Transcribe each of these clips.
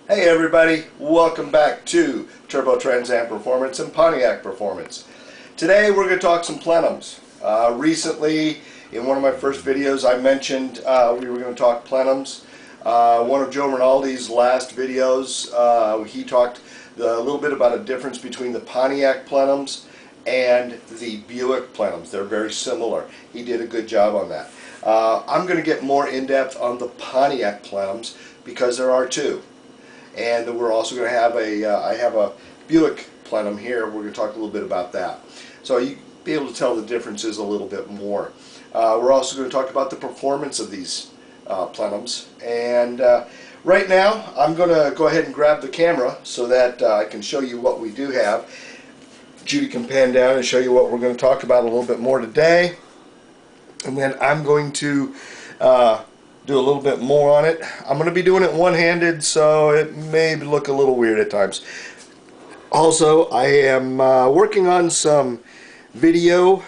Hey everybody, welcome back to Turbo Trans Am Performance and Pontiac Performance. Today we're going to talk some plenums. Recently, in one of my first videos, I mentioned we were going to talk plenums. One of Joe Rinaldi's last videos, he talked a little bit about a difference between the Pontiac plenums and the Buick plenums. They're very similar. He did a good job on that. I'm going to get more in-depth on the Pontiac plenums because there are two. And we're also going to have I have a Buick plenum here. We're going to talk a little bit about that. So you'll be able to tell the differences a little bit more. We're also going to talk about the performance of these plenums. And right now, I'm going to go ahead and grab the camera so that I can show you what we do have. Judy can pan down and show you what we're going to talk about a little bit more today. And then I'm going to do a little bit more on it. I'm going to be doing it one-handed, so it may look a little weird at times. Also, I am working on some video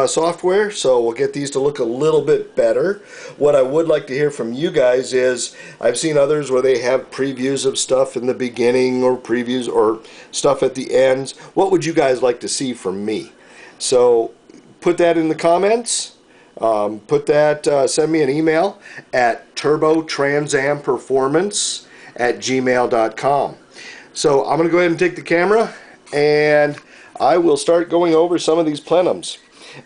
software, so we'll get these to look a little bit better. What I would like to hear from you guys is, I've seen others where they have previews of stuff in the beginning or previews or stuff at the ends. What would you guys like to see from me? So put that in the comments. Send me an email at turbotransAmperformance@gmail.com. So I'm going to go ahead and take the camera and I will start going over some of these plenums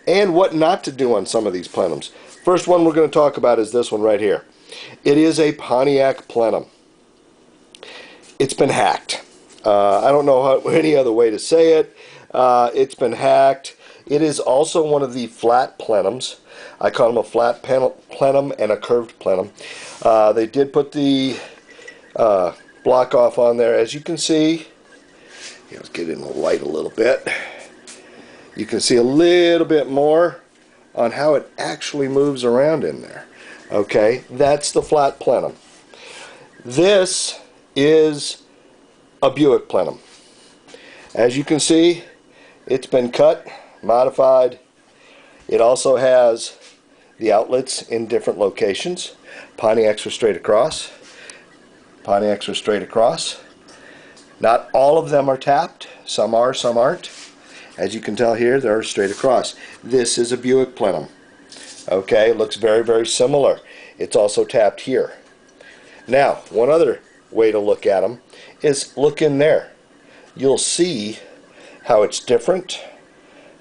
and what not to do on some of these plenums. First one we're going to talk about is this one right here. It is a Pontiac plenum. It's been hacked. I don't know any other way to say it. It's been hacked. It is also one of the flat plenums. I call them a flat plenum and a curved plenum. They did put the block off on there. As you can see, let's get in the light a little bit. You can see a little bit more on how it actually moves around in there. Okay, that's the flat plenum. This is a Buick plenum. As you can see, it's been cut, modified. It also has the outlets in different locations. Pontiacs are straight across. Pontiacs are straight across. Not all of them are tapped. Some are, some aren't. As you can tell here, they're straight across. This is a Buick plenum. Okay, looks very, very similar. It's also tapped here. Now, one other way to look at them is look in there. You'll see how it's different,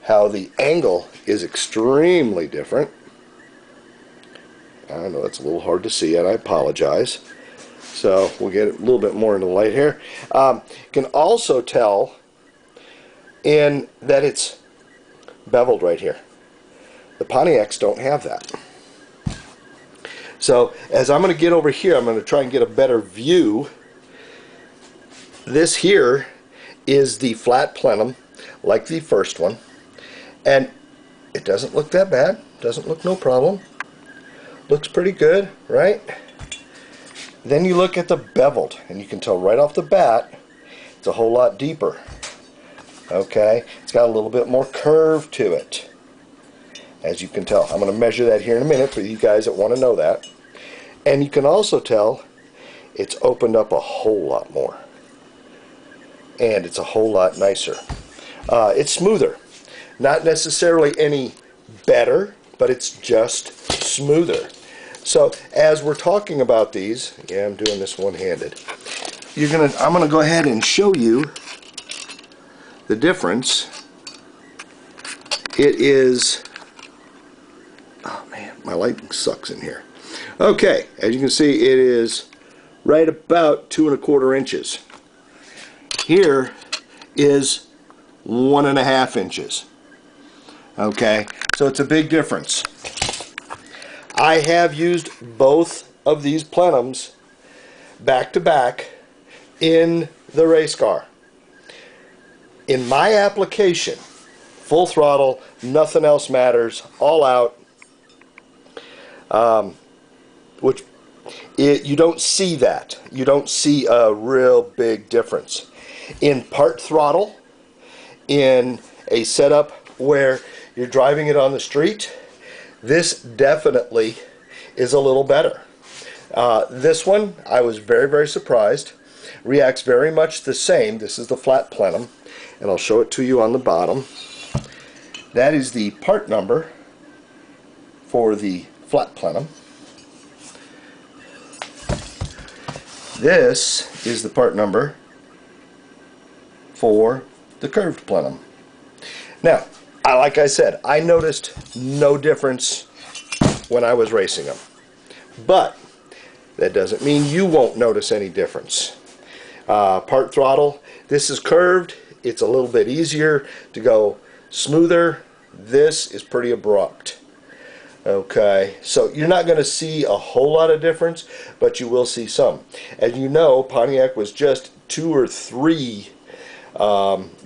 how the angle is extremely different. I know it's a little hard to see and I apologize. So we'll get a little bit more into the light here. You can also tell in that it's beveled right here. The Pontiacs don't have that. So as I'm going to get over here, I'm going to try and get a better view. This here is the flat plenum, like the first one. And it doesn't look that bad. Doesn't look no problem. Looks pretty good, right? Then you look at the beveled, and you can tell right off the bat it's a whole lot deeper. Okay? It's got a little bit more curve to it, as you can tell. I'm going to measure that here in a minute for you guys that want to know that. And you can also tell it's opened up a whole lot more. And it's a whole lot nicer. It's smoother. Not necessarily any better, but it's just smoother. So as we're talking about these, yeah, I'm doing this one-handed. I'm gonna go ahead and show you the difference. It is, oh man, my lighting sucks in here. Okay, as you can see, it is right about 2¼ inches. Here is 1½ inches. Okay, so it's a big difference. I have used both of these plenums back to back in the race car. In my application, full throttle, nothing else matters, all out, you don't see that. You don't see a real big difference. In part throttle, in a setup where you're driving it on the street, this definitely is a little better. This one, I was very, very surprised. reacts very much the same. This is the flat plenum, and I'll show it to you on the bottom. That is the part number for the flat plenum. This is the part number for the curved plenum. Now, like I said, I noticed no difference when I was racing them. But that doesn't mean you won't notice any difference. Part throttle, this is curved. It's a little bit easier to go smoother. This is pretty abrupt. Okay, so you're not going to see a whole lot of difference, but you will see some. As you know, Pontiac was just 2 or 3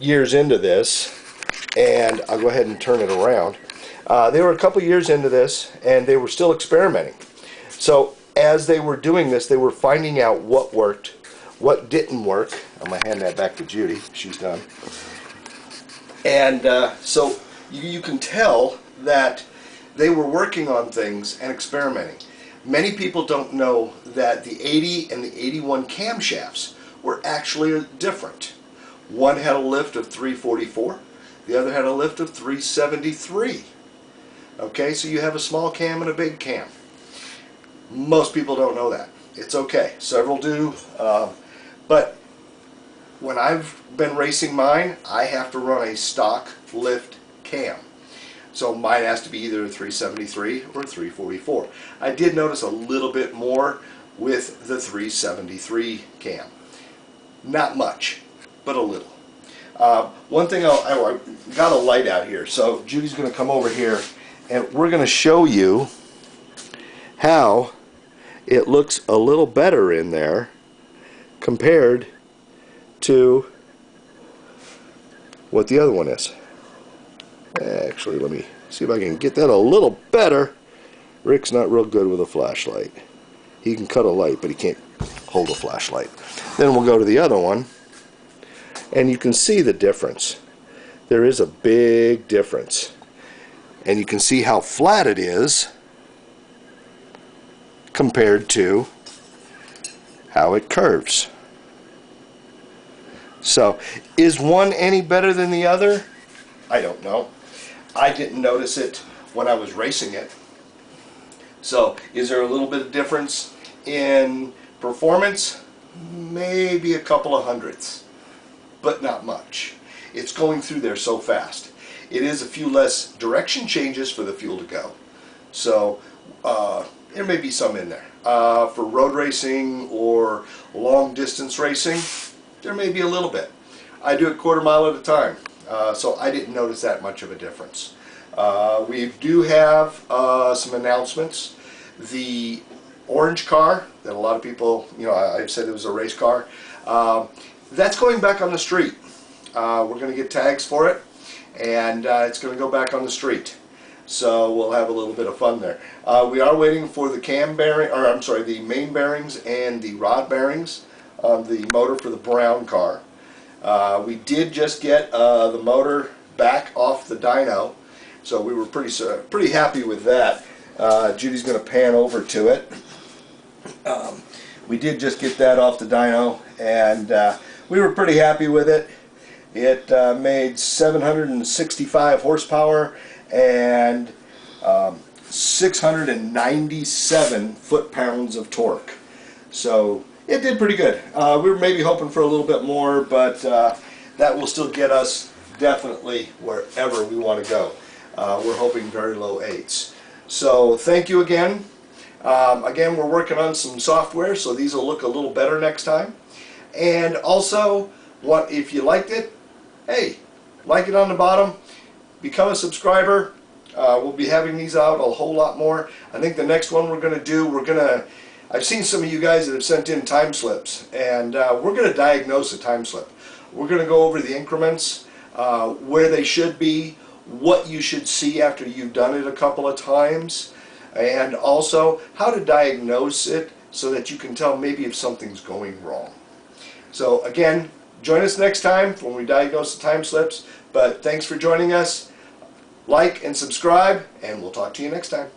years into this, and I'll go ahead and turn it around. They were a couple years into this, and they were still experimenting. So as they were doing this, they were finding out what worked, what didn't work. I'm going to hand that back to Judy. She's done. And so you can tell that they were working on things and experimenting. Many people don't know that the 80 and the 81 camshafts were actually different. One had a lift of 344, the other had a lift of 373. Okay, so you have a small cam and a big cam. Most people don't know that. It's okay, several do, but when I've been racing mine, I have to run a stock lift cam. So mine has to be either a 373 or a 344. I did notice a little bit more with the 373 cam. Not much, but a little. One thing, I got a light out here, so Judy's going to come over here and we're going to show you how it looks a little better in there compared to what the other one is. Actually, let me see if I can get that a little better. Rick's not real good with a flashlight. He can cut a light, but he can't hold a flashlight. Then we'll go to the other one, and you can see the difference. There is a big difference. And you can see how flat it is compared to how it curves. So, is one any better than the other? I don't know. I didn't notice it when I was racing it. So, is there a little bit of difference in performance? Maybe a couple of hundredths, but not much. It's going through there so fast. It is a few less direction changes for the fuel to go. So, there may be some in there. For road racing or long distance racing, there may be a little bit. I do it quarter mile at a time. So I didn't notice that much of a difference. We do have some announcements. The orange car that a lot of people, I've said it was a race car, that's going back on the street. We're going to get tags for it, and it's going to go back on the street. So we'll have a little bit of fun there. We are waiting for the the main bearings and the rod bearings on the motor for the brown car. We did just get the motor back off the dyno, so we were pretty happy with that. Judy's going to pan over to it. We did just get that off the dyno, and we were pretty happy with it. It made 765 horsepower and 697 foot-pounds of torque. So it did pretty good. We were maybe hoping for a little bit more, but that will still get us definitely wherever we want to go. We're hoping very low 8s. So thank you again. Again, we're working on some software, so these will look a little better next time. And also, if you liked it, hey, like it on the bottom, become a subscriber. We'll be having these out a whole lot more. I think the next one we're going to do, I've seen some of you guys that have sent in time slips, and we're going to diagnose a time slip. We're going to go over the increments, where they should be, what you should see after you've done it a couple of times, and also how to diagnose it so that you can tell maybe if something's going wrong. So again, join us next time when we diagnose the time slips, but thanks for joining us. Like and subscribe, and we'll talk to you next time.